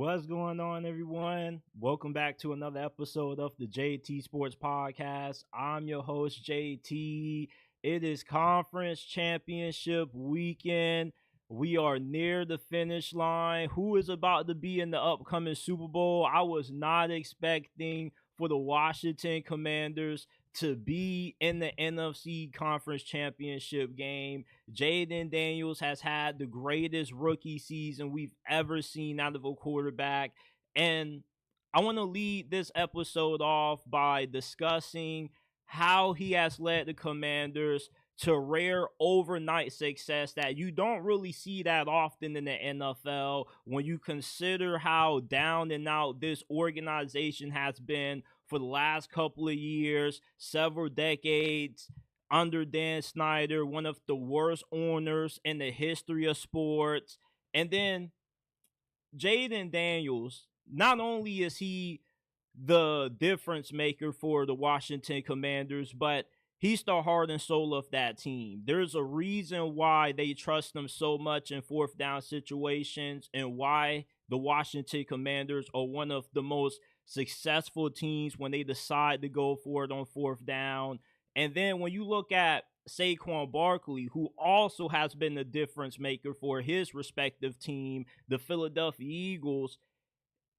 What's going on, everyone? Welcome back to another episode of the JT Sports Podcast. I'm your host, JT. It is conference championship weekend. We are near the finish line. Who is about to be in the upcoming Super Bowl? I was not expecting for the Washington Commanders to be in the NFC Conference Championship game. Jaden Daniels has had the greatest rookie season we've ever seen out of a quarterback. And I want to lead this episode off by discussing how he has led the Commanders to rare overnight success that you don't really see that often in the NFL when you consider how down and out this organization has been for the last couple of years, several decades under Dan Snyder, one of the worst owners in the history of sports. And then Jaden Daniels, not only is he the difference maker for the Washington Commanders, but he's the heart and soul of that team. There's a reason why they trust him so much in fourth down situations and why the Washington Commanders are one of the most successful teams when they decide to go for it on fourth down. And then when you look at Saquon Barkley, who also has been the difference maker for his respective team, the Philadelphia Eagles,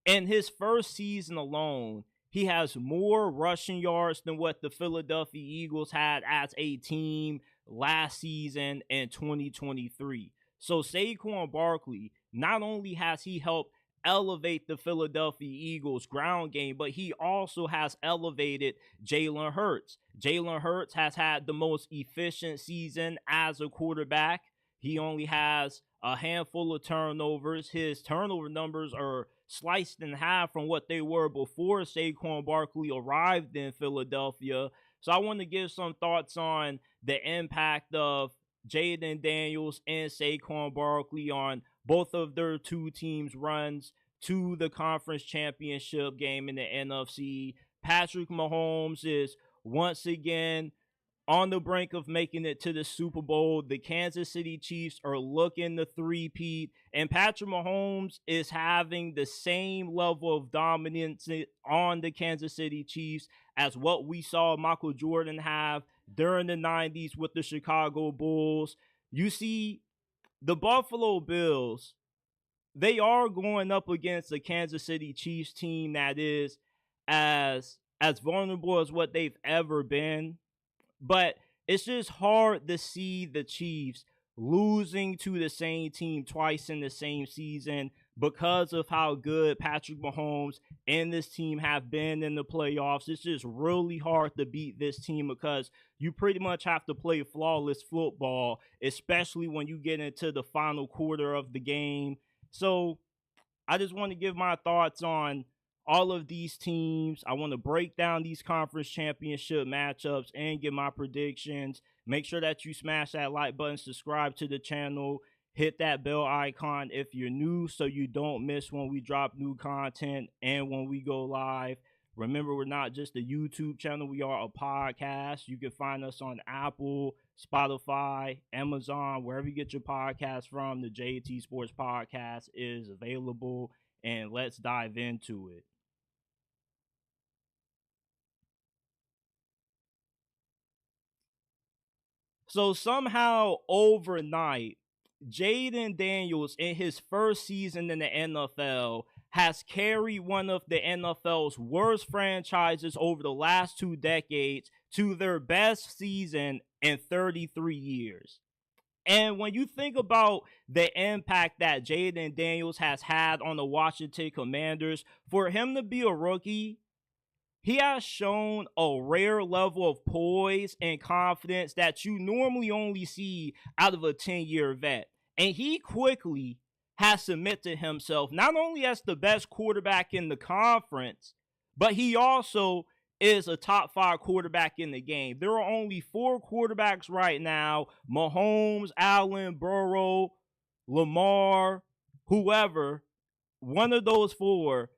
in his first season alone, he has more rushing yards than what the Philadelphia Eagles had as a team last season in 2023. So Saquon Barkley, not only has he helped elevate the Philadelphia Eagles ground game, but he also has elevated Jalen Hurts. Jalen Hurts has had the most efficient season as a quarterback. He only has a handful of turnovers. His turnover numbers are sliced in half from what they were before Saquon Barkley arrived in Philadelphia. So I want to give some thoughts on the impact of Jaden Daniels and Saquon Barkley on both of their two teams' runs to the conference championship game in the NFC. Patrick Mahomes is once again on the brink of making it to the Super Bowl. The Kansas City Chiefs are looking to three-peat, and Patrick Mahomes is having the same level of dominance on the Kansas City Chiefs as what we saw Michael Jordan have during the 90s with the Chicago Bulls. You see, the Buffalo Bills, they are going up against the Kansas City Chiefs team that is as vulnerable as what they've ever been. But it's just hard to see the Chiefs losing to the same team twice in the same season because of how good Patrick Mahomes and this team have been in the playoffs. It's just really hard to beat this team because you pretty much have to play flawless football, especially when you get into the final quarter of the game. So I just want to give my thoughts on all of these teams. I want to break down these conference championship matchups and give my predictions. Make sure that you smash that like button, subscribe to the channel, hit that bell icon if you're new so you don't miss when we drop new content and when we go live. Remember, we're not just a YouTube channel, we are a podcast. You can find us on Apple, Spotify, Amazon, wherever you get your podcast from. The JT Sports Podcast is available, and let's dive into it. So somehow overnight, Jaden Daniels in his first season in the NFL has carried one of the NFL's worst franchises over the last 2 decades to their best season in 33 years. And when you think about the impact that Jaden Daniels has had on the Washington Commanders, for him to be a rookie, he has shown a rare level of poise and confidence that you normally only see out of a 10-year vet. And he quickly has cemented himself not only as the best quarterback in the conference, but he also is a top 5 quarterback in the game. There are only 4 quarterbacks right now: Mahomes, Allen, Burrow, Lamar, whoever. One of those 4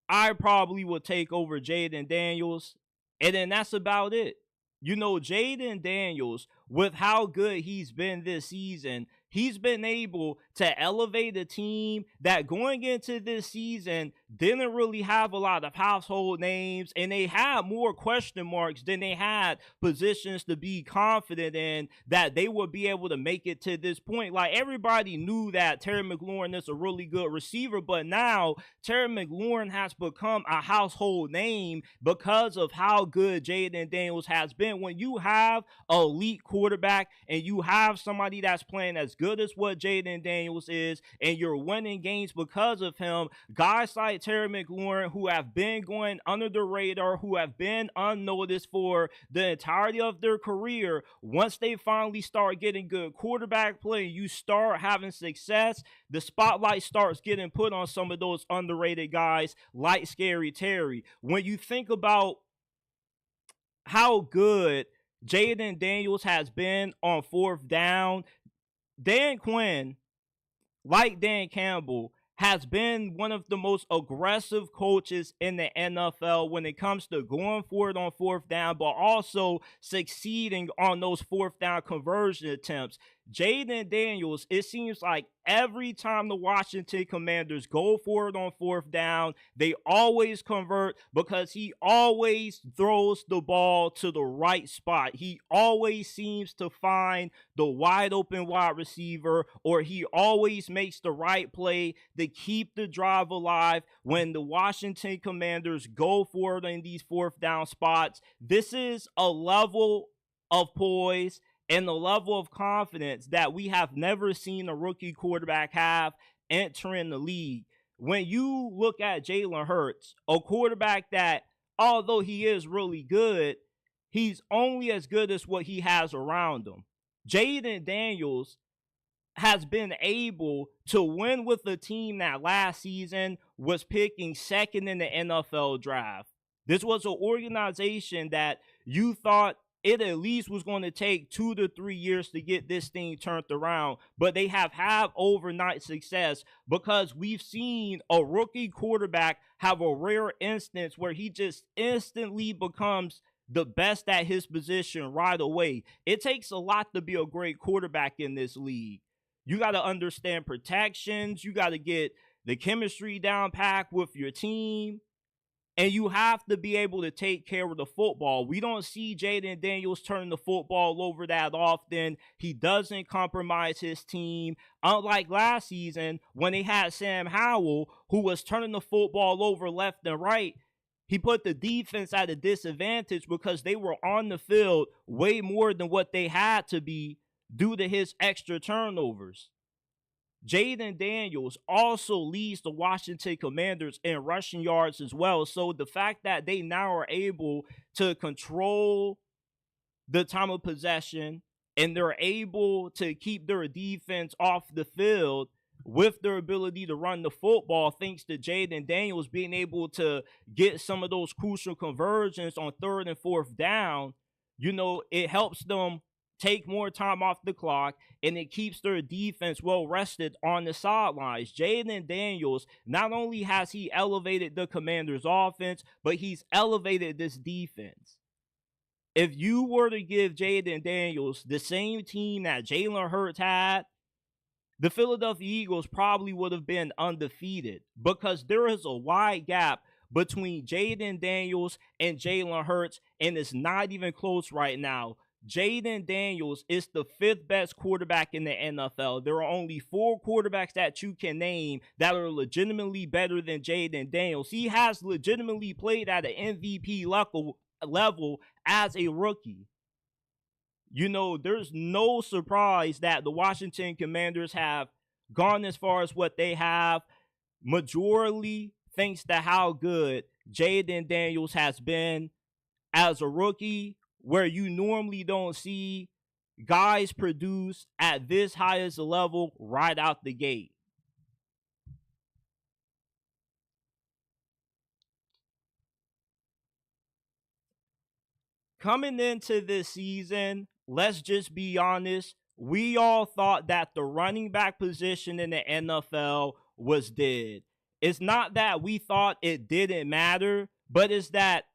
I probably would take over Jaden Daniels, and then that's about it. You know, Jaden Daniels with how good he's been this season, he's been able to elevate a team that going into this season didn't really have a lot of household names, and they had more question marks than they had positions to be confident in that they would be able to make it to this point. Like, everybody knew that Terry McLaurin is a really good receiver, but now Terry McLaurin has become a household name because of how good Jaden Daniels has been. When you have an elite quarterback and you have somebody that's playing as good as what Jaden Daniels is, and you're winning games because of him, guys like Terry McLaurin, who have been going under the radar, who have been unnoticed for the entirety of their career, once they finally start getting good quarterback play, you start having success, the spotlight starts getting put on some of those underrated guys like Scary Terry. When you think about how good Jaden Daniels has been on fourth down, Dan Quinn, like Dan Campbell, has been one of the most aggressive coaches in the NFL when it comes to going for it on fourth down, but also succeeding on those fourth down conversion attempts. Jaden Daniels, it seems like every time the Washington Commanders go for it on fourth down, they always convert because he always throws the ball to the right spot. He always seems to find the wide open wide receiver, or he always makes the right play to keep the drive alive when the Washington Commanders go for it in these fourth down spots. This is a level of poise and the level of confidence that we have never seen a rookie quarterback have entering the league. When you look at Jalen Hurts, a quarterback that, although he is really good, he's only as good as what he has around him. Jaden Daniels has been able to win with a team that last season was picking second in the NFL draft. This was an organization that you thought it at least was going to take 2 to 3 years to get this thing turned around, but they have had overnight success because we've seen a rookie quarterback have a rare instance where he just instantly becomes the best at his position right away. It takes a lot to be a great quarterback in this league. You got to understand protections, you got to get the chemistry down packed with your team, and you have to be able to take care of the football. We don't see Jaden Daniels turn the football over that often. He doesn't compromise his team. Unlike last season, when they had Sam Howell, who was turning the football over left and right, he put the defense at a disadvantage because they were on the field way more than what they had to be due to his extra turnovers. Jaden Daniels also leads the Washington Commanders in rushing yards as well. So the fact that they now are able to control the time of possession and they're able to keep their defense off the field with their ability to run the football, thanks to Jaden Daniels being able to get some of those crucial conversions on third and fourth down, it helps them take more time off the clock, and it keeps their defense well rested on the sidelines. Jaden Daniels, not only has he elevated the Commanders' offense, but he's elevated this defense. If you were to give Jaden Daniels the same team that Jalen Hurts had, the Philadelphia Eagles probably would have been undefeated because there is a wide gap between Jaden Daniels and Jalen Hurts, and it's not even close right now. Jaden Daniels is the 5th best quarterback in the NFL. There are only 4 quarterbacks that you can name that are legitimately better than Jaden Daniels. He has legitimately played at an MVP level as a rookie. There's no surprise that the Washington Commanders have gone as far as what they have, majorly thanks to how good Jaden Daniels has been as a rookie, where you normally don't see guys produce at this highest level right out the gate. Coming into this season, let's just be honest, we all thought that the running back position in the NFL was dead. It's not that we thought it didn't matter, but it's that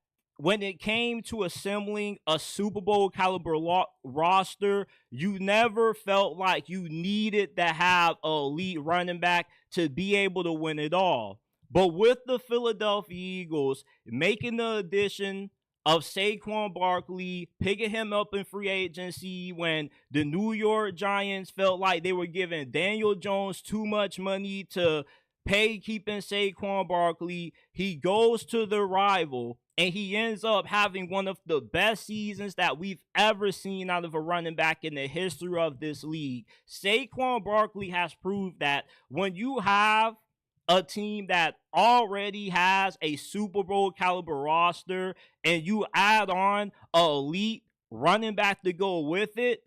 when it came to assembling a Super Bowl caliber roster, you never felt like you needed to have an elite running back to be able to win it all. But with the Philadelphia Eagles making the addition of Saquon Barkley, picking him up in free agency when the New York Giants felt like they were giving Daniel Jones too much money to pay keeping Saquon Barkley, he goes to the rival and he ends up having one of the best seasons that we've ever seen out of a running back in the history of this league. Saquon Barkley has proved that when you have a team that already has a Super Bowl caliber roster and you add on an elite running back to go with it,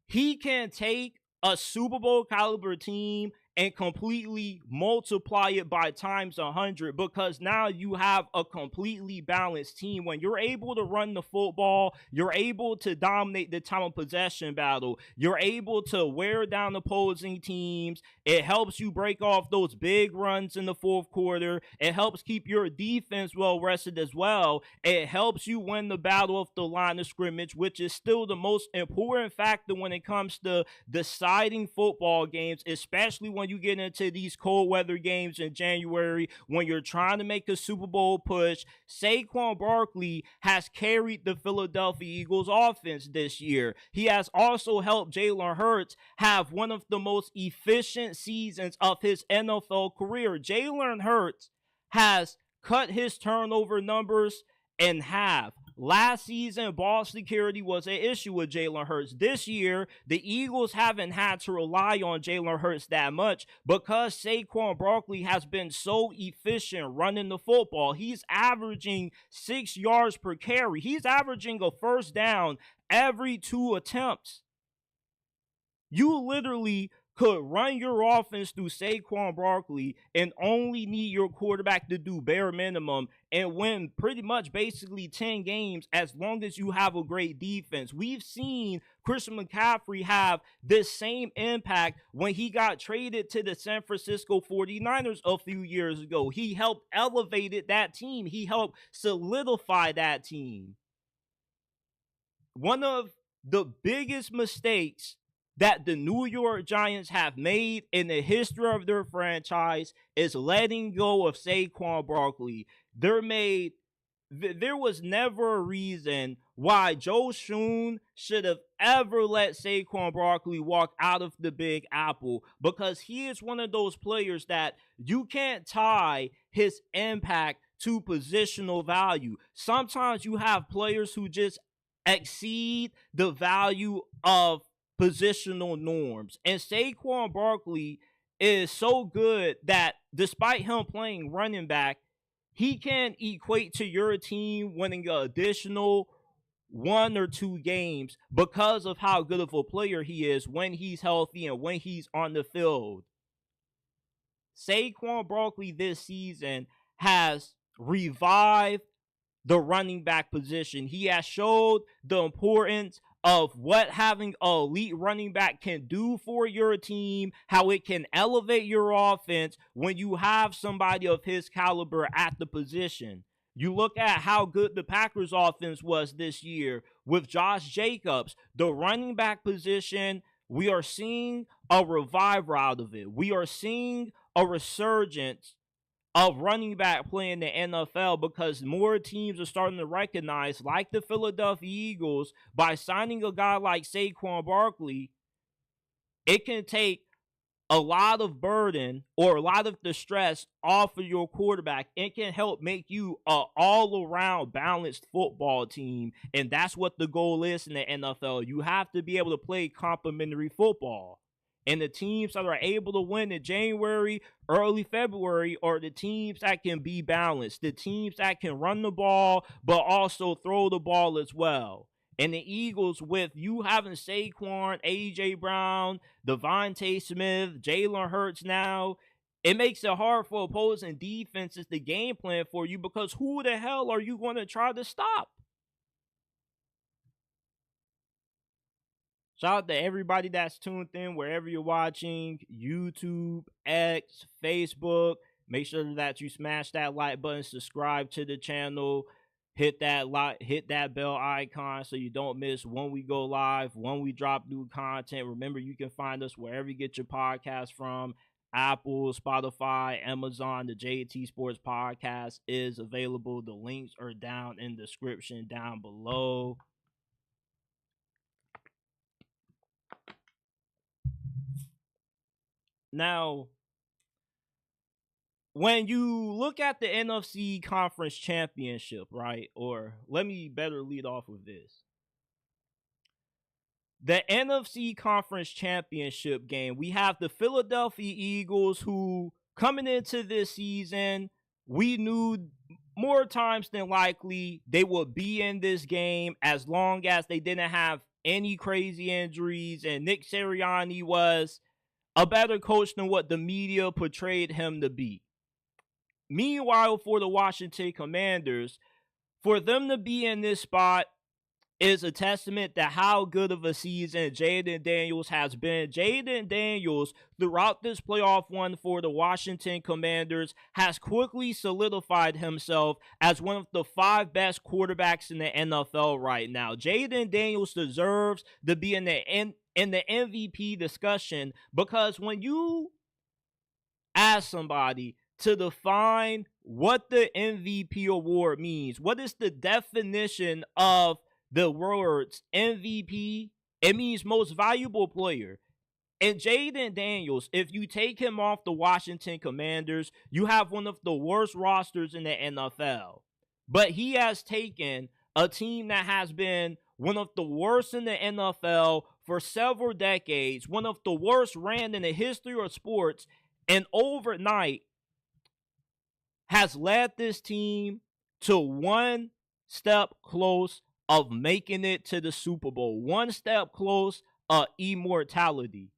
he can take a Super Bowl caliber team and completely multiply it by times 100, because now you have a completely balanced team. When you're able to run the football, you're able to dominate the time of possession battle, you're able to wear down opposing teams. It helps you break off those big runs in the fourth quarter. It helps keep your defense well rested as well. It helps you win the battle of the line of scrimmage, which is still the most important factor when it comes to deciding football games, especially when you get into these cold weather games in January when you're trying to make a Super Bowl push. Saquon Barkley has carried the Philadelphia Eagles offense this year. He has also helped Jalen Hurts have one of the most efficient seasons of his NFL career. Jalen Hurts has cut his turnover numbers in half. Last season, ball security was an issue with Jalen Hurts. This year, the Eagles haven't had to rely on Jalen Hurts that much because Saquon Barkley has been so efficient running the football. He's averaging 6 yards per carry. He's averaging a first down every 2 attempts. You literally could run your offense through Saquon Barkley and only need your quarterback to do bare minimum and win pretty much basically 10 games as long as you have a great defense. We've seen Christian McCaffrey have this same impact when he got traded to the San Francisco 49ers a few years ago. He helped elevate that team. He helped solidify that team. One of the biggest mistakes that the New York Giants have made in the history of their franchise is letting go of Saquon Barkley. There was never a reason why Joe Schoen should have ever let Saquon Barkley walk out of the Big Apple, because he is one of those players that you can't tie his impact to positional value. Sometimes you have players who just exceed the value of positional norms. And Saquon Barkley is so good that despite him playing running back, he can equate to your team winning an additional 1 or 2 games because of how good of a player he is when he's healthy and when he's on the field. Saquon Barkley this season has revived the running back position. He has showed the importance of what having an elite running back can do for your team, how it can elevate your offense when you have somebody of his caliber at the position. You look at how good the Packers offense was this year with Josh Jacobs. The running back position, we are seeing a revival out of it. We are seeing a resurgence of running back play in the NFL because more teams are starting to recognize, like the Philadelphia Eagles, by signing a guy like Saquon Barkley, it can take a lot of burden or a lot of the stress off of your quarterback. It can help make you an all-around balanced football team, and that's what the goal is in the NFL. You have to be able to play complementary football. And the teams that are able to win in January, early February are the teams that can be balanced, the teams that can run the ball, but also throw the ball as well. And the Eagles, with you having Saquon, A.J. Brown, Devontae Smith, Jalen Hurts now, it makes it hard for opposing defenses to game plan for you, because who the hell are you going to try to stop? Shout out to everybody that's tuned in wherever you're watching, YouTube, X, Facebook. Make sure that you smash that like button, subscribe to the channel, hit that bell icon so you don't miss when we go live, when we drop new content. Remember, you can find us wherever you get your podcast from. Apple, Spotify, Amazon. The JT Sports Podcast is available. The links are down in the description down below. Now, when you look at the NFC Conference Championship, right? Or let me better lead off with this. The NFC Conference Championship game, we have the Philadelphia Eagles, who coming into this season, we knew more times than likely they would be in this game as long as they didn't have any crazy injuries, and Nick Sirianni was a better coach than what the media portrayed him to be. Meanwhile, for the Washington Commanders, for them to be in this spot is a testament to how good of a season Jayden Daniels has been. Jayden Daniels, throughout this playoff run for the Washington Commanders, has quickly solidified himself as one of the 5 best quarterbacks in the NFL right now. Jayden Daniels deserves to be in the MVP discussion, because when you ask somebody to define what the MVP award means, what is the definition of the words MVP, it means most valuable player. And Jayden Daniels, if you take him off the Washington Commanders, you have one of the worst rosters in the NFL. But he has taken a team that has been one of the worst in the NFL for several decades, one of the worst ran in the history of sports, and overnight has led this team to one step close of making it to the Super Bowl, one step close of immortality.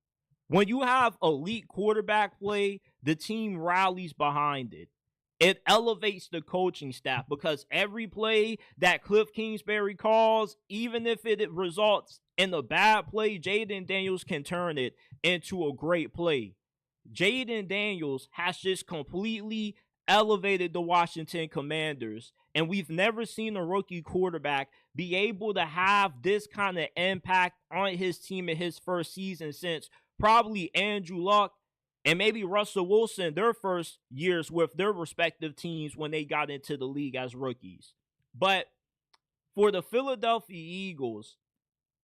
When you have elite quarterback play, the team rallies behind it. It elevates the coaching staff, because every play that Cliff Kingsbury calls, even if it results in a bad play, Jayden Daniels can turn it into a great play. Jayden Daniels has just completely elevated the Washington Commanders, and we've never seen a rookie quarterback be able to have this kind of impact on his team in his first season since probably Andrew Luck and maybe Russell Wilson, their first years with their respective teams when they got into the league as rookies. But for the Philadelphia Eagles,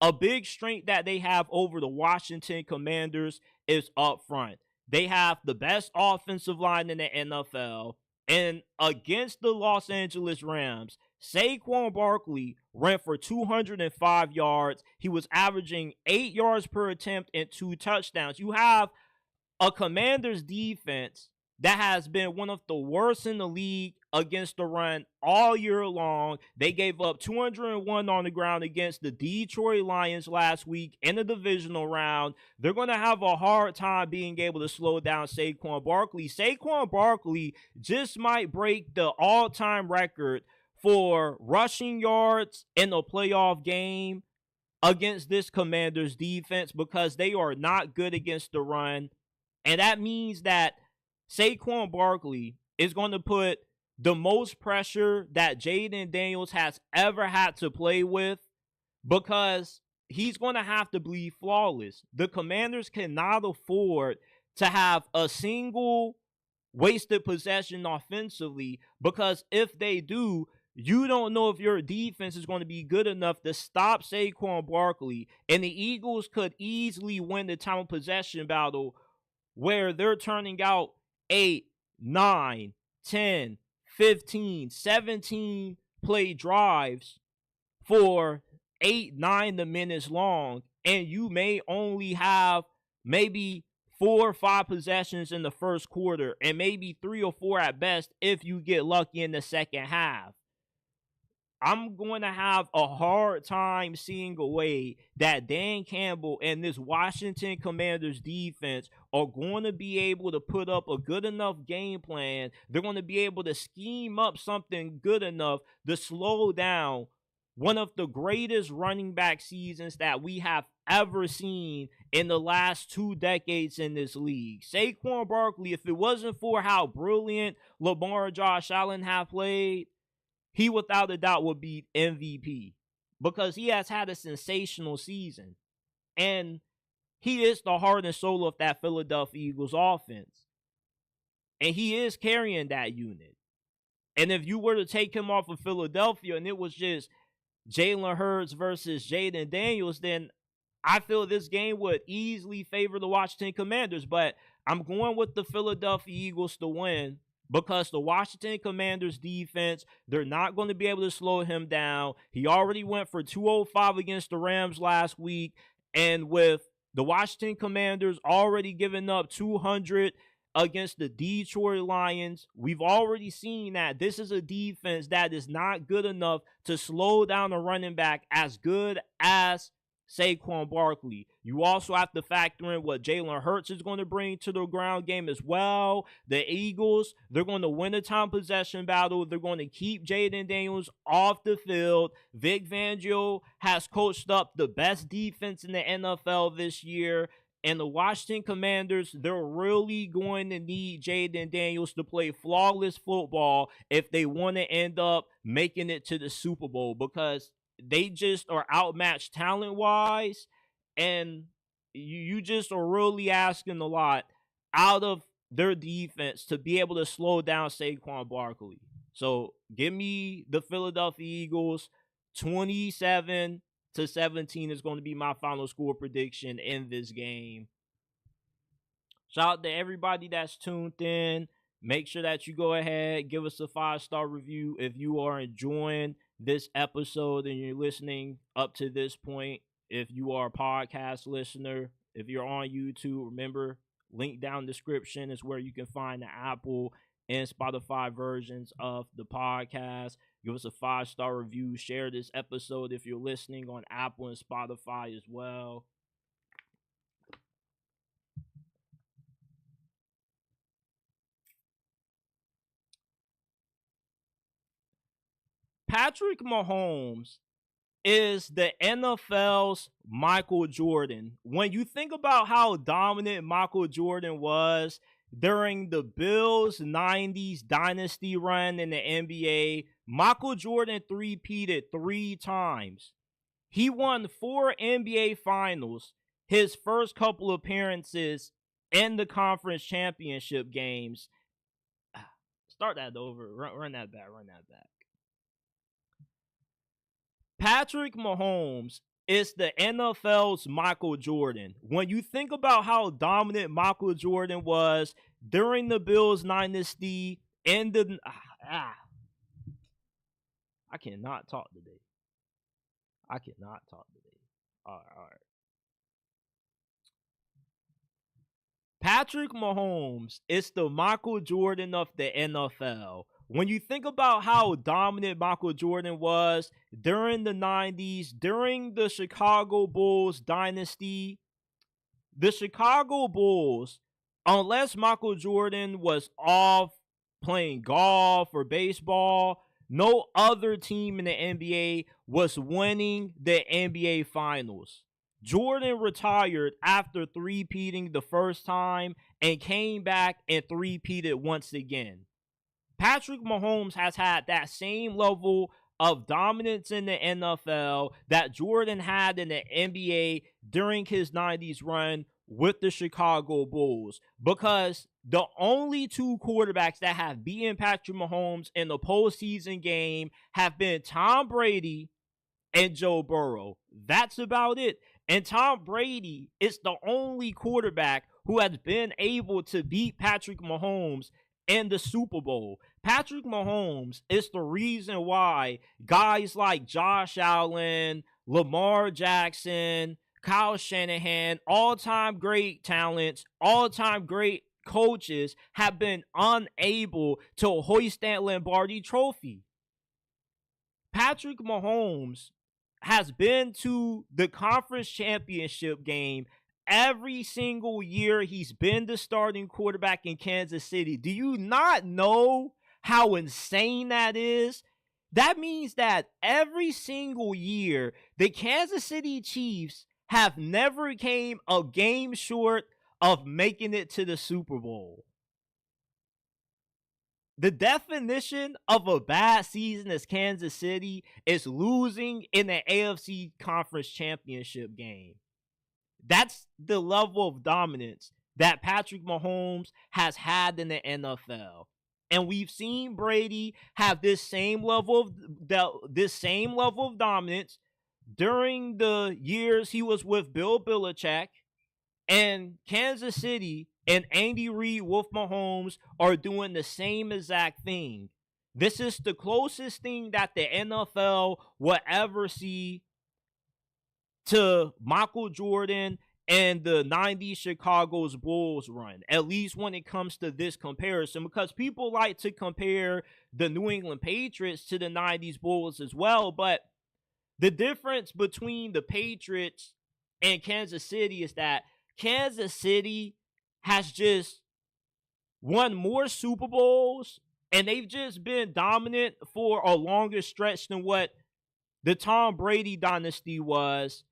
a big strength that they have over the Washington Commanders is up front. They have the best offensive line in the NFL. And against the Los Angeles Rams, Saquon Barkley ran for 205 yards. He was averaging 8 yards per attempt and 2 touchdowns. You have a Commanders defense that has been one of the worst in the league against the run all year long. They gave up 201 on the ground against the Detroit Lions last week in the divisional round. They're going to have a hard time being able to slow down Saquon Barkley. Saquon Barkley just might break the all-time record for rushing yards in a playoff game against this Commanders defense, because they are not good against the run. And that means that Saquon Barkley is going to put the most pressure that Jayden Daniels has ever had to play with, because he's going to have to be flawless. The Commanders cannot afford to have a single wasted possession offensively, because if they do, you don't know if your defense is going to be good enough to stop Saquon Barkley. And the Eagles could easily win the time of possession battle, where they're turning out 8, 9, 10, 15, 17 play drives for 8, 9 minutes long, and you may only have maybe 4 or 5 possessions in the first quarter, and maybe 3 or 4 at best if you get lucky in the second half. I'm going to have a hard time seeing a way that Dan Campbell and this Washington Commanders defense are going to be able to put up a good enough game plan. They're going to be able to scheme up something good enough to slow down one of the greatest running back seasons that we have ever seen in the last 2 decades in this league. Saquon Barkley, if it wasn't for how brilliant Lamar and Josh Allen have played, he without a doubt would be MVP because he has had a sensational season. And he is the heart and soul of that Philadelphia Eagles offense. And he is carrying that unit. And if you were to take him off of Philadelphia and it was just Jalen Hurts versus Jaden Daniels, then I feel this game would easily favor the Washington Commanders. But I'm going with the Philadelphia Eagles to win because the Washington Commanders defense, they're not going to be able to slow him down. He already went for 205 against the Rams last week. And with the Washington Commanders already giving up 200 against the Detroit Lions, we've already seen that this is a defense that is not good enough to slow down a running back as good as Saquon Barkley. You also have to factor in what Jalen Hurts is going to bring to the ground game as well. The Eagles, they're going to win a time possession battle. They're going to keep Jaden Daniels off the field. Vic Fangio has coached up the best defense in the NFL this year. And the Washington Commanders, they're really going to need Jaden Daniels to play flawless football if they want to end up making it to the Super Bowl because they just are outmatched talent-wise, and you just are really asking a lot out of their defense to be able to slow down Saquon Barkley. So give me the Philadelphia Eagles. 27-17 is going to be my final score prediction in this game. Shout out to everybody that's tuned in. Make sure that you go ahead, give us a 5-star review if you are enjoying this episode and you're listening up to this point. If you are a podcast listener, if you're on YouTube, remember, link down description is where you can find the Apple and Spotify versions of the podcast. Give us a 5-star review. Share this episode if you're listening on Apple and Spotify as well. Patrick Mahomes is the NFL's Michael Jordan. When you think about how dominant Michael Jordan was during the Bills' 90s dynasty run in the NBA, Michael Jordan three-peated 3 times. He won 4 NBA finals, his first couple appearances in the conference championship games. Start that over. Run that back. Patrick Mahomes is the NFL's Michael Jordan. When you think about how dominant Michael Jordan was during the Bills dynasty and the I cannot talk today. All right. Patrick Mahomes is the Michael Jordan of the NFL. When you think about how dominant Michael Jordan was during the 90s, during the Chicago Bulls dynasty, the Chicago Bulls, unless Michael Jordan was off playing golf or baseball, no other team in the NBA was winning the NBA Finals. Jordan retired after three-peating the first time and came back and three-peated once again. Patrick Mahomes has had that same level of dominance in the NFL that Jordan had in the NBA during his 90s run with the Chicago Bulls, because the only 2 quarterbacks that have beaten Patrick Mahomes in the postseason game have been Tom Brady and Joe Burrow. That's about it. And Tom Brady is the only quarterback who has been able to beat Patrick Mahomes in the Super Bowl. Patrick Mahomes is the reason why guys like Josh Allen, Lamar Jackson, Kyle Shanahan, all-time great talents, all-time great coaches have been unable to hoist that Lombardi trophy. Patrick Mahomes has been to the conference championship game every single year he's been the starting quarterback in Kansas City. Do you not know how insane that is? That means that every single year, the Kansas City Chiefs have never came a game short of making it to the Super Bowl. The definition of a bad season as Kansas City is losing in the AFC Conference Championship game. That's the level of dominance that Patrick Mahomes has had in the NFL. And we've seen Brady have this same level of dominance during the years he was with Bill Belichick, and Kansas City and Andy Reid with Mahomes are doing the same exact thing. This is the closest thing that the NFL will ever see to Michael Jordan and the 90s Chicago's Bulls run, at least when it comes to this comparison, because people like to compare the New England Patriots to the 90s Bulls as well, but the difference between the Patriots and Kansas City is that Kansas City has just won more Super Bowls, and they've just been dominant for a longer stretch than what the Tom Brady dynasty was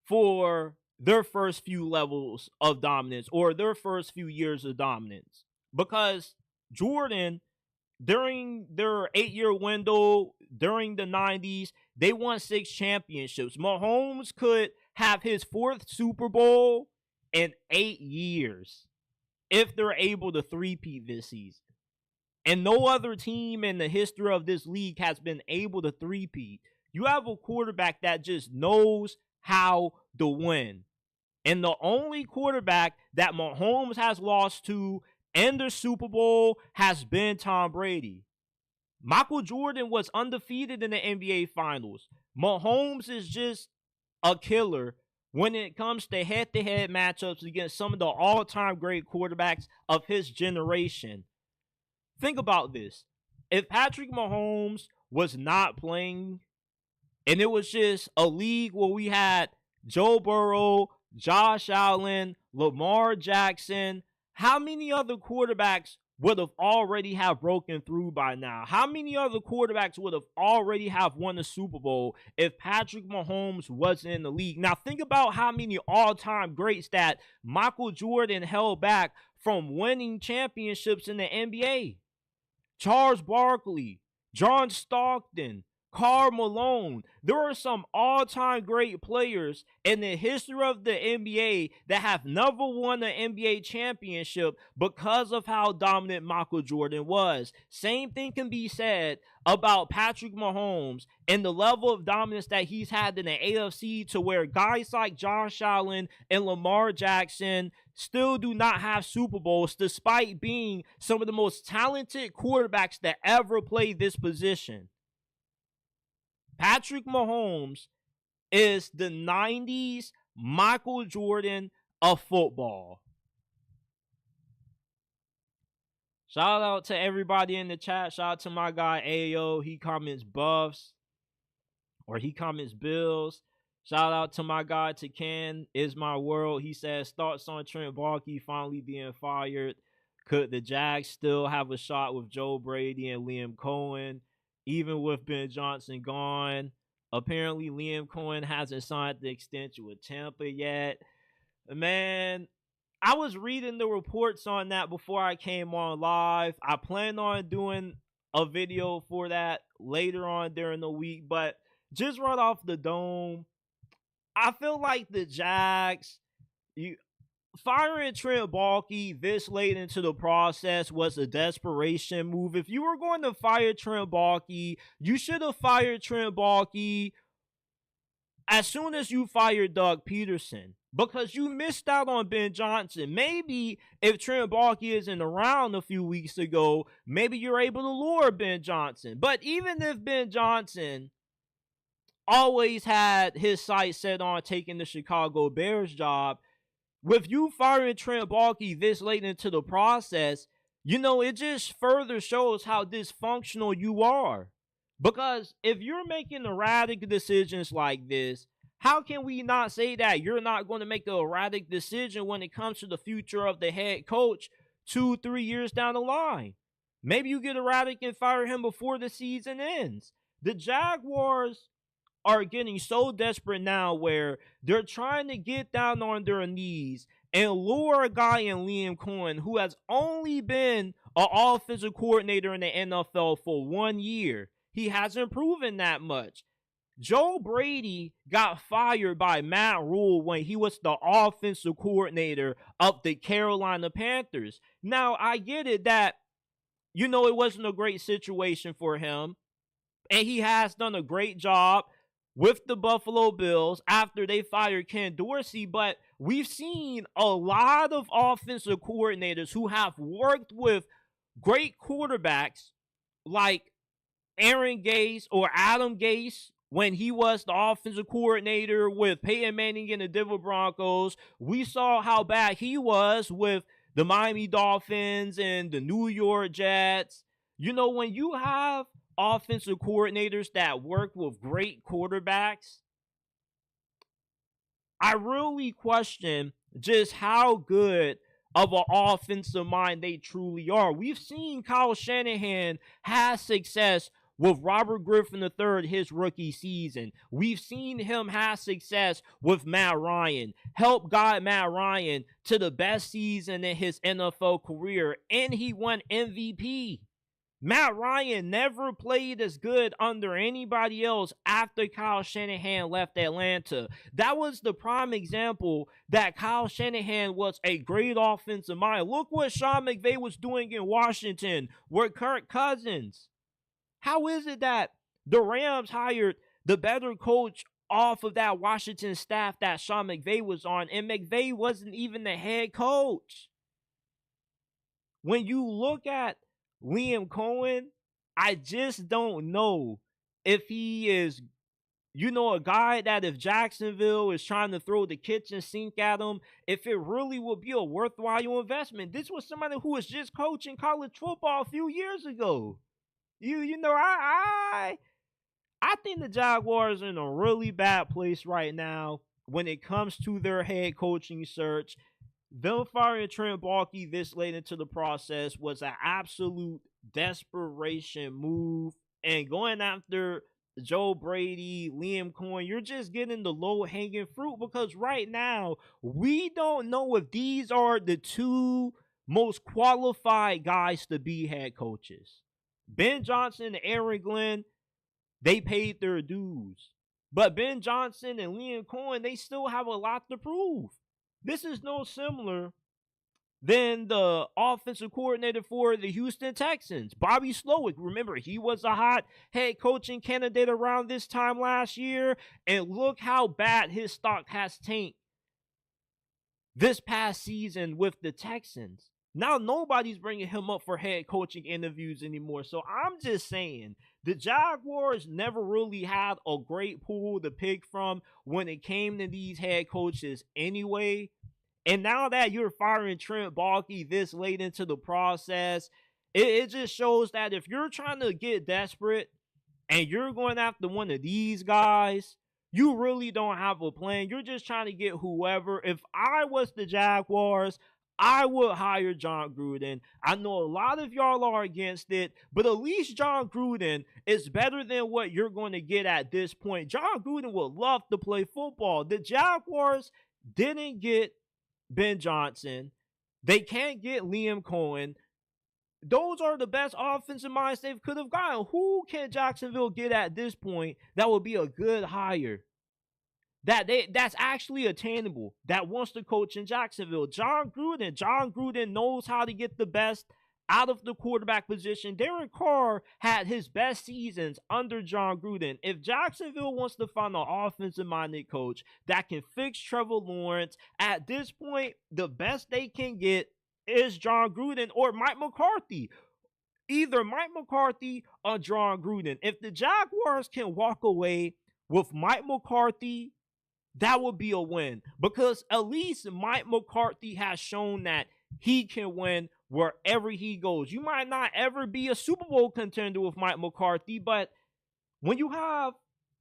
for their first few levels of dominance, or their first few years of dominance. Because Jordan, during their 8-year window during the 90s, they won 6 championships. Mahomes could have his 4th Super Bowl in 8 years if they're able to three-peat this season. And no other team in the history of this league has been able to three-peat. You have a quarterback that just knows how to win. And the only quarterback that Mahomes has lost to in the Super Bowl has been Tom Brady. Michael Jordan was undefeated in the NBA Finals. Mahomes is just a killer when it comes to head-to-head matchups against some of the all-time great quarterbacks of his generation. Think about this. If Patrick Mahomes was not playing, and it was just a league where we had Joe Burrow, Josh Allen, Lamar Jackson, how many other quarterbacks would have already have broken through by now? How many other quarterbacks would have already have won the Super Bowl if Patrick Mahomes wasn't in the league? Now think about how many all-time greats that Michael Jordan held back from winning championships in the NBA. Charles Barkley, John Stockton, Karl Malone. There are some all-time great players in the history of the NBA that have never won an NBA championship because of how dominant Michael Jordan was. Same thing can be said about Patrick Mahomes and the level of dominance that he's had in the AFC, to where guys like Josh Allen and Lamar Jackson still do not have Super Bowls despite being some of the most talented quarterbacks that ever played this position. Patrick Mahomes is the 90s Michael Jordan of football. Shout out to everybody in the chat. Shout out to my guy Ayo. He comments Buffs, or he comments Bills. Shout out to my guy Takan Is My World. He says thoughts on Trent Baalke finally being fired. Could the Jags still have a shot with Joe Brady and Liam Cohen, even with Ben Johnson gone? Apparently, Liam Cohen hasn't signed the extension with Tampa yet. Man, I was reading the reports on that before I came on live. I plan on doing a video for that later on during the week, but just right off the dome, I feel like the Jags, firing Trent Baalke this late into the process was a desperation move. If you were going to fire Trent Baalke, you should have fired Trent Baalke as soon as you fired Doug Peterson, because you missed out on Ben Johnson. Maybe if Trent Baalke isn't around a few weeks ago, maybe you're able to lure Ben Johnson. But even if Ben Johnson always had his sights set on taking the Chicago Bears job, with you firing Trent Baalke this late into the process, it just further shows how dysfunctional you are. Because if you're making erratic decisions like this, how can we not say that you're not going to make an erratic decision when it comes to the future of the head coach 2-3 years down the line? Maybe you get erratic and fire him before the season ends. The Jaguars are getting so desperate now where they're trying to get down on their knees and lure a guy in Liam Cohen who has only been an offensive coordinator in the NFL for 1 year. He hasn't proven that much. Joe Brady got fired by Matt Rule when he was the offensive coordinator of the Carolina Panthers. Now, I get it that, it wasn't a great situation for him, and he has done a great job with the Buffalo Bills after they fired Ken Dorsey, but we've seen a lot of offensive coordinators who have worked with great quarterbacks like Aaron Gase or Adam Gase when he was the offensive coordinator with Peyton Manning and the Denver Broncos. We saw how bad he was with the Miami Dolphins and the New York Jets. When you have offensive coordinators that work with great quarterbacks, I really question just how good of an offensive mind they truly are. We've seen Kyle Shanahan have success with Robert Griffin III his rookie season. We've seen him have success with Matt Ryan, help guide Matt Ryan to the best season in his NFL career, and he won MVP. Matt Ryan never played as good under anybody else after Kyle Shanahan left Atlanta. That was the prime example that Kyle Shanahan was a great offensive mind. Look what Sean McVay was doing in Washington with Kirk Cousins. How is it that the Rams hired the better coach off of that Washington staff that Sean McVay was on, and McVay wasn't even the head coach? When you look at Liam Cohen, I just don't know if he is, a guy that if Jacksonville is trying to throw the kitchen sink at him, if it really would be a worthwhile investment. This was somebody who was just coaching college football a few years ago. I think the Jaguars are in a really bad place right now when it comes to their head coaching search. Them firing Trent Baalke this late into the process was an absolute desperation move. And going after Joe Brady, Liam Cohen, you're just getting the low-hanging fruit, because right now we don't know if these are the two most qualified guys to be head coaches. Ben Johnson and Aaron Glenn, they paid their dues. But Ben Johnson and Liam Cohen, they still have a lot to prove. This is no similar than the offensive coordinator for the Houston Texans, Bobby Slowick. Remember, he was a hot head coaching candidate around this time last year, and look how bad his stock has tanked this past season with the Texans. Now nobody's bringing him up for head coaching interviews anymore. So I'm just saying, the Jaguars never really had a great pool to pick from when it came to these head coaches anyway. And now that you're firing Trent Baalke this late into the process, it just shows that if you're trying to get desperate and you're going after one of these guys, you really don't have a plan. You're just trying to get whoever. If I was the Jaguars, I would hire John Gruden. I know a lot of y'all are against it, but at least John Gruden is better than what you're going to get at this point. John Gruden would love to play football. The Jaguars didn't get Ben Johnson. They can't get Liam Cohen. Those are the best offensive minds they could have gotten. Who can Jacksonville get at this point that would be a good hire? That's actually attainable, that wants to coach in Jacksonville. John Gruden knows how to get the best out of the quarterback position. Derek Carr had his best seasons under John Gruden. If Jacksonville wants to find an offensive-minded coach that can fix Trevor Lawrence, at this point, the best they can get is John Gruden or Mike McCarthy. Either Mike McCarthy or John Gruden. If the Jaguars can walk away with Mike McCarthy, that would be a win, because at least Mike McCarthy has shown that he can win wherever he goes. You might not ever be a Super Bowl contender with Mike McCarthy, but when you have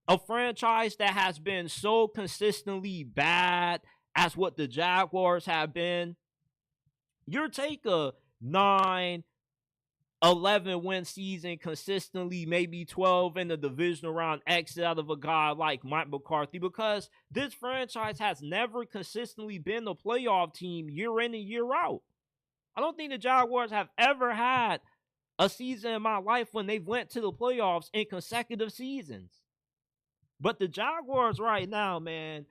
a franchise that has been so consistently bad as what the Jaguars have been, you take a 9, 11-win season consistently, maybe 12 in the divisional round exit out of a guy like Mike McCarthy, because this franchise has never consistently been a playoff team year in and year out. I don't think the Jaguars have ever had a season in my life when they went to the playoffs in consecutive seasons. But the Jaguars right now, man,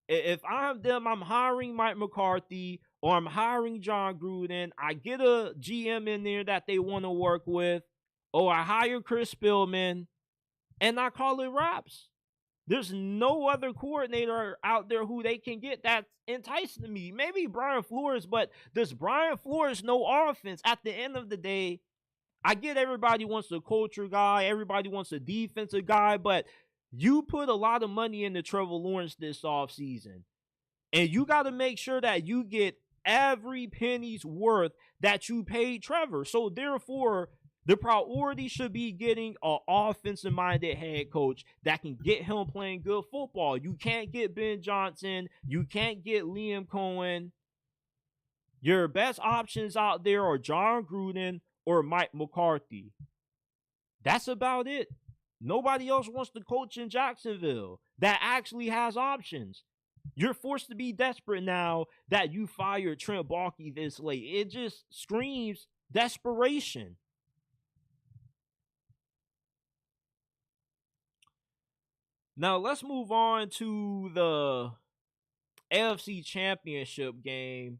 if I'm them, I'm hiring Mike McCarthy or I'm hiring John Gruden. I get a GM in there that they want to work with, or I hire Chris Spielman, and I call it wraps. There's no other coordinator out there who they can get that's enticing to me. Maybe Brian Flores, but does Brian Flores know offense? At the end of the day, I get everybody wants a culture guy, everybody wants a defensive guy, but you put a lot of money into Trevor Lawrence this offseason, and you got to make sure that you get every penny's worth that you paid Trevor. So therefore, the priority should be getting an offensive-minded head coach that can get him playing good football. You can't get Ben Johnson. You can't get Liam Cohen. Your best options out there are John Gruden or Mike McCarthy. That's about it. Nobody else wants to coach in Jacksonville that actually has options. You're forced to be desperate now that you fired Trent Baalke this late. It just screams desperation. Now, let's move on to the AFC Championship game.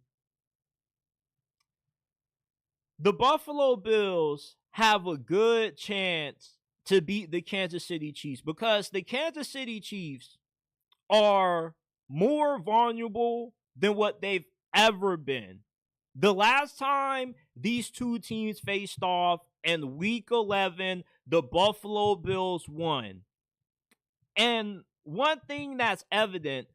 The Buffalo Bills have a good chance to beat the Kansas City Chiefs because the Kansas City Chiefs are more vulnerable than what they've ever been. The last time these two teams faced off in Week 11, the Buffalo Bills won. And one thing that's evident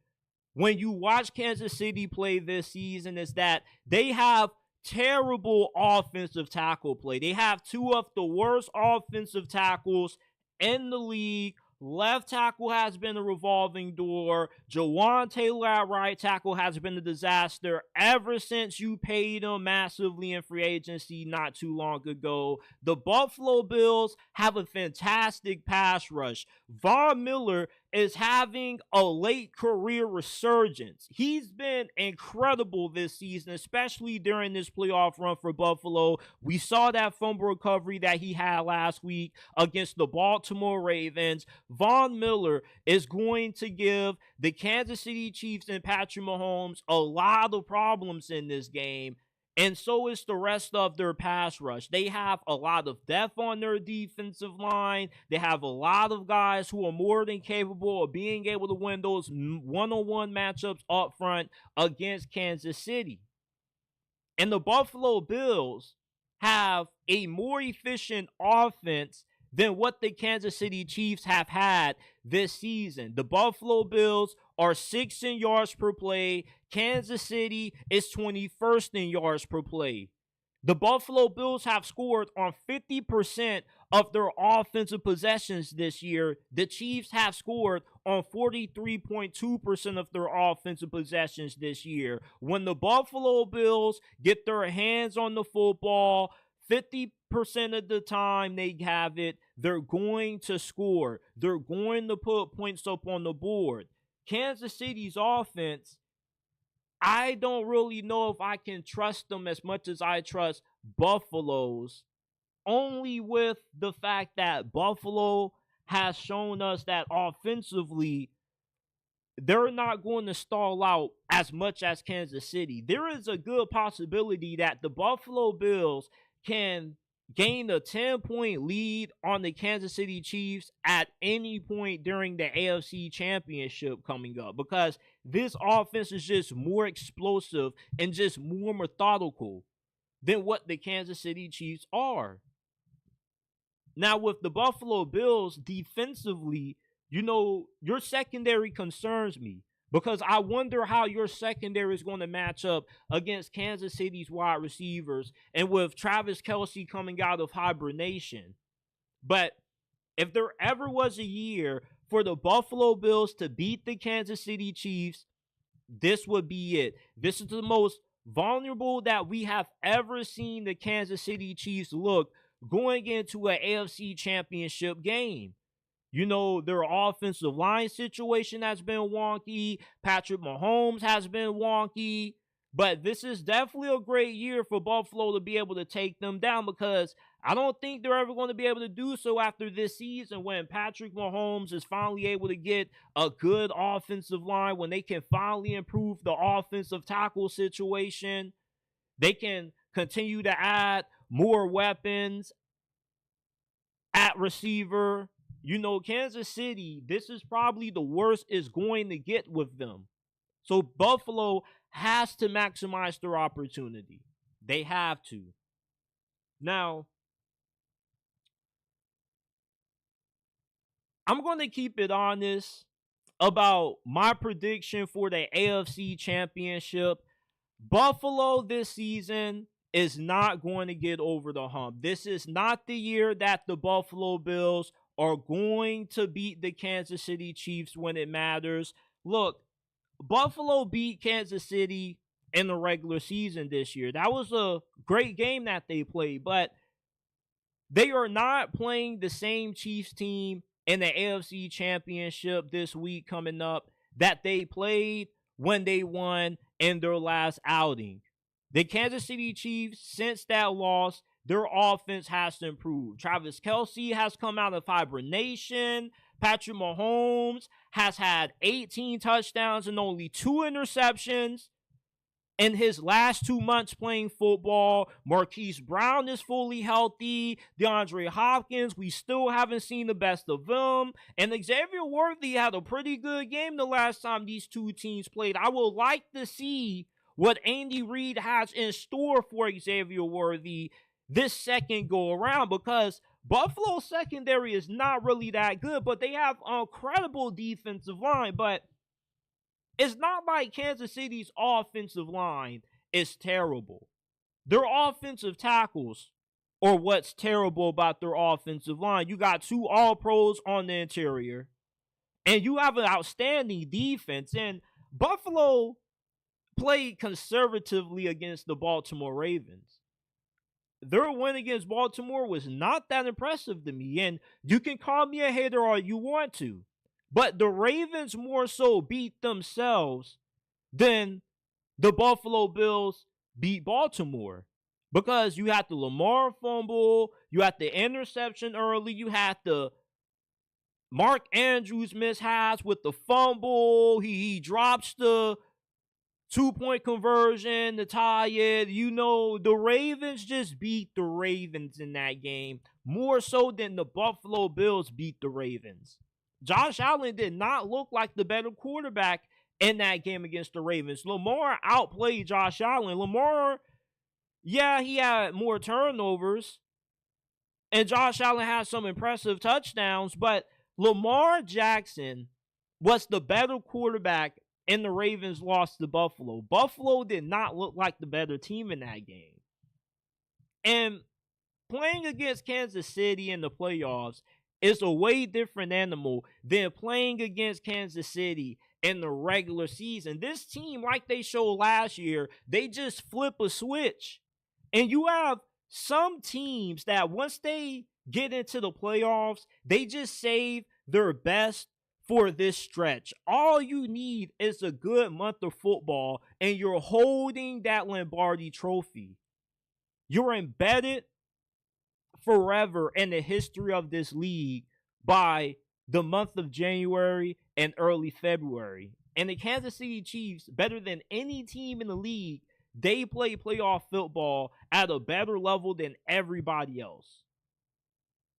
when you watch Kansas City play this season is that they have terrible offensive tackle play. They have two of the worst offensive tackles in the league. Left tackle has been a revolving door. Jawan Taylor at right tackle has been a disaster ever since you paid him massively in free agency not too long ago. The Buffalo Bills have a fantastic pass rush. Von Miller is having a late career resurgence. He's been incredible this season, especially during this playoff run for Buffalo. We saw that fumble recovery that he had last week against the Baltimore Ravens. Von Miller is going to give the Kansas City Chiefs and Patrick Mahomes a lot of problems in this game. And so is the rest of their pass rush. They have a lot of depth on their defensive line. They have a lot of guys who are more than capable of being able to win those one-on-one matchups up front against Kansas City. And the Buffalo Bills have a more efficient offense than what the Kansas City Chiefs have had this season. The Buffalo Bills are 6th in yards per play. Kansas City is 21st in yards per play. The Buffalo Bills have scored on 50% of their offensive possessions this year. The Chiefs have scored on 43.2% of their offensive possessions this year. When the Buffalo Bills get their hands on the football, 50% of the time they have it, they're going to score. They're going to put points up on the board. Kansas City's offense, I don't really know if I can trust them as much as I trust Buffalo's, only with the fact that Buffalo has shown us that offensively, they're not going to stall out as much as Kansas City. There is a good possibility that the Buffalo Bills can gain a 10-point lead on the Kansas City Chiefs at any point during the AFC Championship coming up, because this offense is just more explosive and just more methodical than what the Kansas City Chiefs are. Now, with the Buffalo Bills defensively, your secondary concerns me, because I wonder how your secondary is going to match up against Kansas City's wide receivers and with Travis Kelce coming out of hibernation. But if there ever was a year for the Buffalo Bills to beat the Kansas City Chiefs, this would be it. This is the most vulnerable that we have ever seen the Kansas City Chiefs look going into an AFC Championship game. You know, their offensive line situation has been wonky. Patrick Mahomes has been wonky. But this is definitely a great year for Buffalo to be able to take them down, because I don't think they're ever going to be able to do so after this season, when Patrick Mahomes is finally able to get a good offensive line, when they can finally improve the offensive tackle situation. They can continue to add more weapons at receiver. You know, Kansas City, this is probably the worst it's going to get with them. So Buffalo has to maximize their opportunity. They have to. Now, I'm going to keep it honest about my prediction for the AFC Championship. Buffalo this season is not going to get over the hump. This is not the year that the Buffalo Bills are going to beat the Kansas City Chiefs when it matters. Look, Buffalo beat Kansas City in the regular season this year. That was a great game that they played, but they are not playing the same Chiefs team in the AFC Championship this week coming up that they played when they won in their last outing. The Kansas City Chiefs, since that loss, their offense has to improve. Travis Kelce has come out of hibernation. Patrick Mahomes has had 18 touchdowns and only 2 interceptions in his last 2 months playing football. Marquise Brown is fully healthy. DeAndre Hopkins, we still haven't seen the best of him. And Xavier Worthy had a pretty good game the last time these two teams played. I would like to see what Andy Reid has in store for Xavier Worthy this second go around, because Buffalo's secondary is not really that good, but they have an incredible defensive line. But it's not like Kansas City's offensive line is terrible. Their offensive tackles are what's terrible about their offensive line. You got 2 All-Pros on the interior, and you have an outstanding defense. And Buffalo played conservatively against the Baltimore Ravens. Their win against Baltimore was not that impressive to me, and you can call me a hater all you want to, but the Ravens more so beat themselves than the Buffalo Bills beat Baltimore, because you had the Lamar fumble, you had the interception early, you had the Mark Andrews mishaps with the fumble, he drops the 2-point conversion to tie it. You know, the Ravens just beat the Ravens in that game, more so than the Buffalo Bills beat the Ravens. Josh Allen did not look like the better quarterback in that game against the Ravens. Lamar outplayed Josh Allen. Lamar, yeah, he had more turnovers, and Josh Allen had some impressive touchdowns, but Lamar Jackson was the better quarterback, and the Ravens lost to Buffalo. Buffalo did not look like the better team in that game. And playing against Kansas City in the playoffs is a way different animal than playing against Kansas City in the regular season. This team, like they showed last year, they just flip a switch. And you have some teams that once they get into the playoffs, they just save their best for this stretch. All you need is a good month of football, and you're holding that Lombardi trophy. You're embedded forever in the history of this league by the month of January and early February. And the Kansas City Chiefs, better than any team in the league, they play playoff football at a better level than everybody else.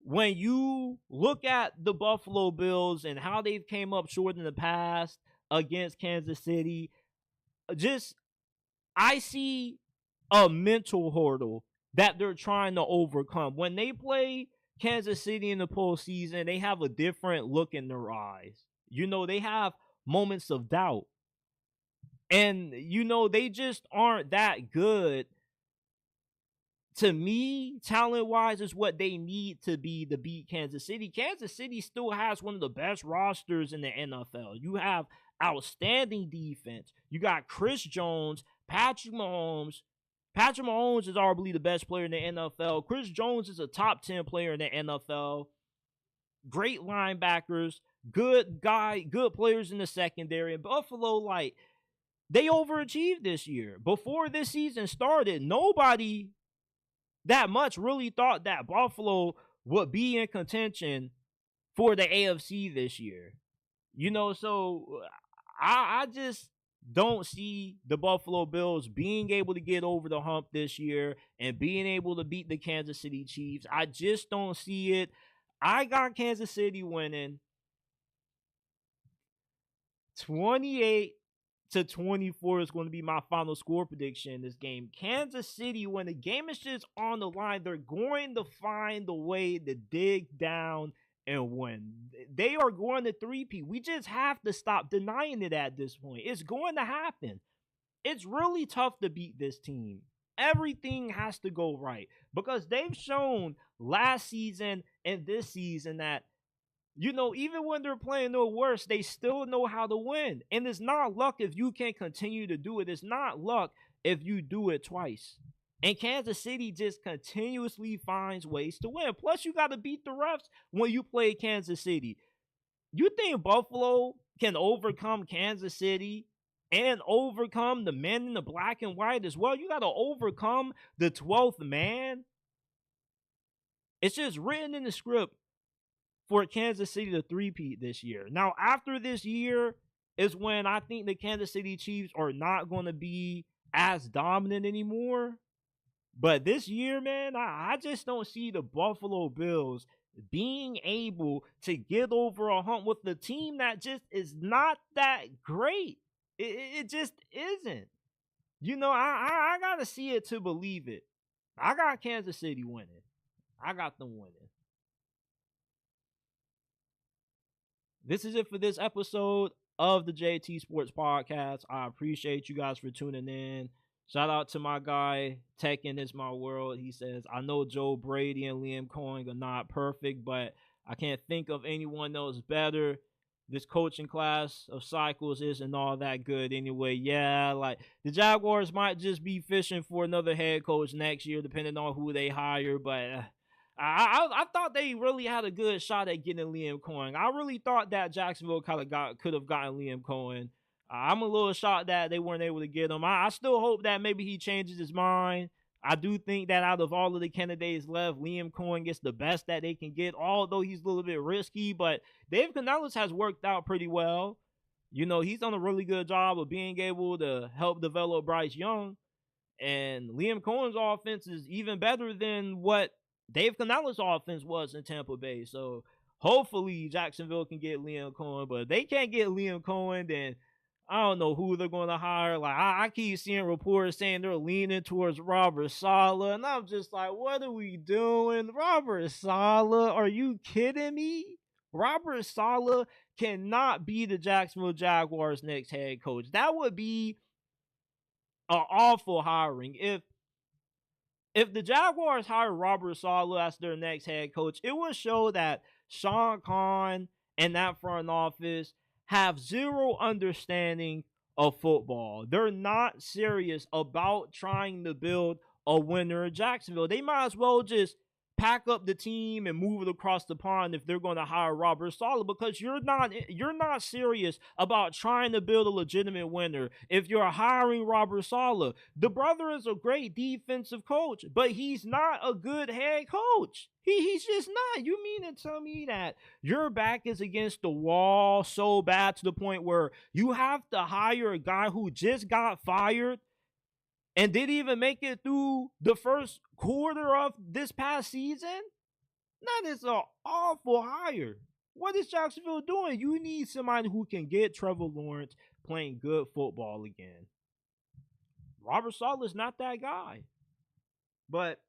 When you look at the Buffalo Bills and how they've came up short in the past against Kansas City, I see a mental hurdle that they're trying to overcome. When they play Kansas City in the postseason, they have a different look in their eyes. You know, they have moments of doubt. And, you know, they just aren't that good. To me, talent-wise, is what they need to be to beat Kansas City. Kansas City still has one of the best rosters in the NFL. You have outstanding defense. You got Chris Jones, Patrick Mahomes, Patrick Mahomes is arguably the best player in the NFL. Chris Jones is a top 10 player in the NFL. Great linebackers, good players in the secondary. And Buffalo, like, they overachieved this year. Before this season started, nobody that much really thought that Buffalo would be in contention for the AFC this year. So I just don't see the Buffalo Bills being able to get over the hump this year and being able to beat the Kansas City Chiefs. I just don't see it. I got Kansas City winning 28-24 is going to be my final score prediction in this game. Kansas City, when the game is just on the line, they're going to find a way to dig down and win. They are going to three-peat. We just have to stop denying it at this point. It's going to happen. It's really tough to beat this team. Everything has to go right because they've shown last season and this season that, even when they're playing their worst, they still know how to win. And it's not luck if you can continue to do it. It's not luck if you do it twice. And Kansas City just continuously finds ways to win. Plus, you got to beat the refs when you play Kansas City. You think Buffalo can overcome Kansas City and overcome the men in the black and white as well? You got to overcome the 12th man. It's just written in the script for Kansas City to three-peat this year. Now, after this year is when I think the Kansas City Chiefs are not going to be as dominant anymore. But this year, man, I just don't see the Buffalo Bills being able to get over a hump with the team that just is not that great. It just isn't. I got to see it to believe it. I got Kansas City winning. I got them winning. This is it for this episode of the JT Sports Podcast. I appreciate you guys for tuning in. Shout out to my guy, Tekken is my world. He says, I know Joe Brady and Liam Cohen are not perfect, but I can't think of anyone else better. This coaching class of cycles isn't all that good anyway. Yeah, like the Jaguars might just be fishing for another head coach next year, depending on who they hire, but I thought they really had a good shot at getting Liam Cohen. I really thought that Jacksonville could have gotten Liam Cohen. I'm a little shocked that they weren't able to get him. I still hope that maybe he changes his mind. I do think that out of all of the candidates left, Liam Cohen gets the best that they can get, although he's a little bit risky. But Dave Canales has worked out pretty well. He's done a really good job of being able to help develop Bryce Young. And Liam Cohen's offense is even better than what Dave Canales' offense was in Tampa Bay. So hopefully Jacksonville can get Liam Cohen. But if they can't get Liam Cohen, then I don't know who they're going to hire. Like, I keep seeing reports saying they're leaning towards Robert Saleh. And I'm just like, what are we doing? Robert Saleh? Are you kidding me? Robert Saleh cannot be the Jacksonville Jaguars' next head coach. That would be an awful hiring. If the Jaguars hire Robert Saleh as their next head coach, it would show that Sean Khan and that front office have zero understanding of football. They're not serious about trying to build a winner in Jacksonville. They might as well just pack up the team and move it across the pond if they're going to hire Robert Saleh, because you're not serious about trying to build a legitimate winner if you're hiring Robert Saleh. The brother is a great defensive coach, but he's not a good head coach. He's just not. You mean to tell me that your back is against the wall so bad to the point where you have to hire a guy who just got fired and didn't even make it through the first quarter of this past season? That is an awful hire. What is Jacksonville doing? You need somebody who can get Trevor Lawrence playing good football again. Robert Saleh is not that guy. But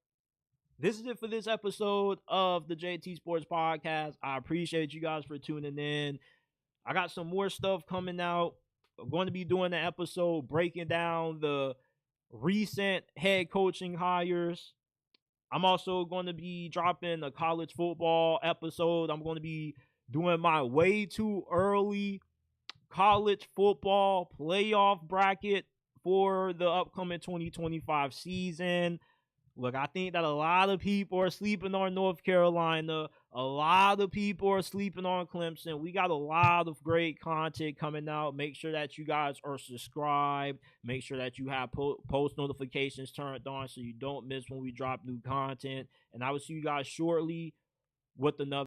this is it for this episode of the JT Sports Podcast. I appreciate you guys for tuning in. I got some more stuff coming out. I'm going to be doing an episode breaking down the recent head coaching hires. I'm also going to be dropping a college football episode. I'm going to be doing my way too early college football playoff bracket for the upcoming 2025 season. Look, I think that a lot of people are sleeping on North Carolina. A lot of people are sleeping on Clemson. We got a lot of great content coming out. Make sure that you guys are subscribed. Make sure that you have post notifications turned on so you don't miss when we drop new content. And I will see you guys shortly with another